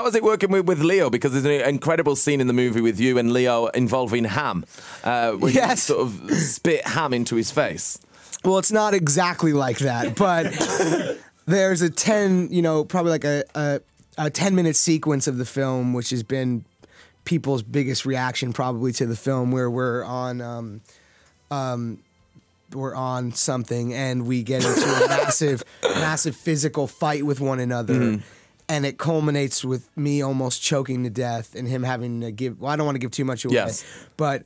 was it working with Leo? Because there's an incredible scene in the movie with you and Leo involving ham. Where you sort of spit ham into his face. Well, it's not exactly like that, but there's a probably like a 10-minute sequence of the film, which has been people's biggest reaction probably to the film, where we're on something and we get into a massive physical fight with one another. And it culminates with me almost choking to death and him having to give, well, I don't want to give too much away, but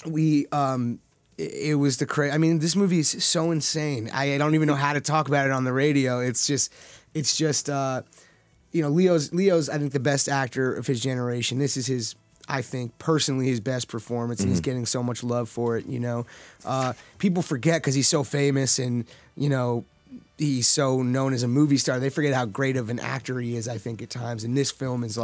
it was I mean, this movie is so insane. I don't even know how to talk about it on the radio. It's just Leo's, I think, the best actor of his generation. This is I think, personally his best performance, and he's getting so much love for it, People forget because he's so famous and, he's so known as a movie star. They forget how great of an actor he is, I think, at times. And this film is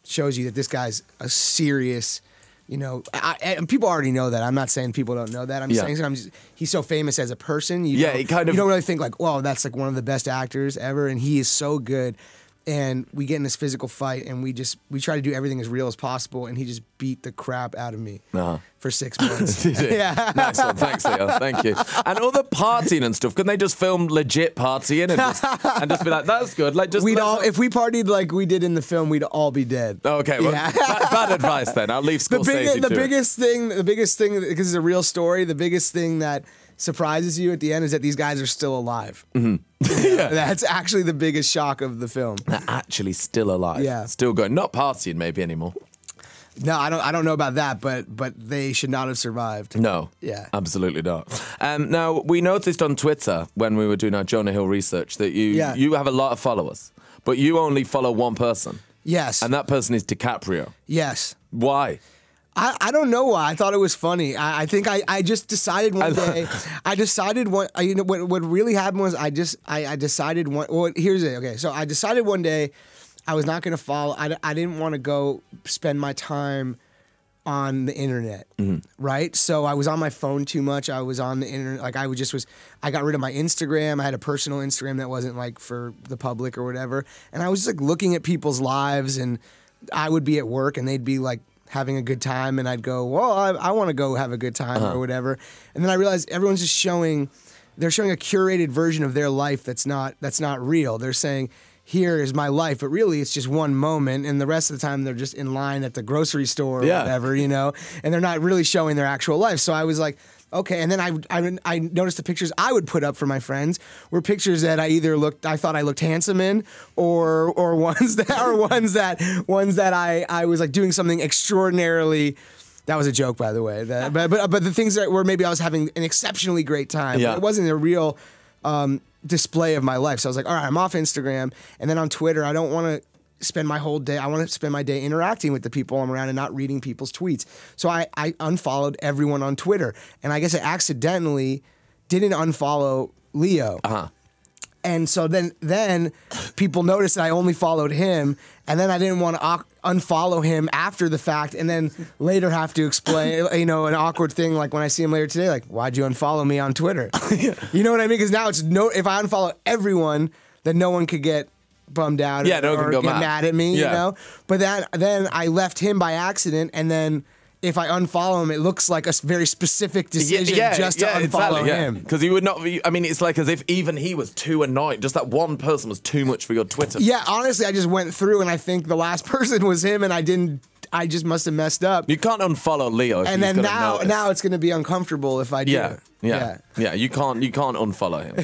shows you that this guy's a serious, and people already know that. I'm not saying people don't know that. I'm saying he's so famous as a person. You don't really think wow, that's one of the best actors ever. And he is so good. And we get in this physical fight, and we try to do everything as real as possible, and he just beat the crap out of me for 6 months. Yeah, nice one. Thanks, Leo. Thank you. And all the partying and stuff, couldn't they just film legit partying and just be like, that's good? If we partied like we did in the film, we'd all be dead. Okay, well, bad advice then. I'll leave Scorsese the biggest thing, because it's a real story, the biggest thing that surprises you at the end is that these guys are still alive. That's actually the biggest shock of the film. They're actually still alive. Yeah. Still going. Not partying maybe anymore. No, I don't know about that, but they should not have survived. No. Yeah. Absolutely not. Now, we noticed on Twitter when we were doing our Jonah Hill research that you have a lot of followers, but you only follow one person. Yes. And that person is DiCaprio. Yes. Why? I don't know why. I thought it was funny. I think I just decided one day. What really happened was I decided one. Well, here's it. Okay, so I decided one day I was not going to follow. I didn't want to go spend my time on the internet, right? So I was on my phone too much. I was on the internet. I got rid of my Instagram. I had a personal Instagram that wasn't for the public or whatever. And I was just looking at people's lives, and I would be at work and they'd be having a good time, and I'd go, well, I want to go have a good time or whatever. And then I realized everyone's just they're showing a curated version of their life that's not real. They're saying, here is my life, but really it's just one moment, and the rest of the time they're just in line at the grocery store or whatever, and they're not really showing their actual life. So I was like, okay, and then I noticed the pictures I would put up for my friends were pictures that I thought I looked handsome in, or ones that I was doing something extraordinarily. That was a joke, by the way. But the things that were maybe I was having an exceptionally great time. It wasn't a real display of my life. So I was like, all right, I'm off Instagram, and then on Twitter, I don't want to spend my whole day. I want to spend my day interacting with the people I'm around and not reading people's tweets. So I unfollowed everyone on Twitter, and I guess I accidentally didn't unfollow Leo. And so then people noticed that I only followed him, and then I didn't want to unfollow him after the fact, and then later have to explain, an awkward thing when I see him later today, why'd you unfollow me on Twitter? You know what I mean? Because now if I unfollow everyone, then no one could get bummed out or get mad at me, you know? But then I left him by accident, and then if I unfollow him, it looks like a very specific decision just to unfollow him. Because he would not be, it's as if even he was too annoying. Just that one person was too much for your Twitter. Yeah, honestly, I just went through, and I think the last person was him, and I just must have messed up. You can't unfollow Leo if and then now it's going to be uncomfortable if I do. Yeah, you can't unfollow him.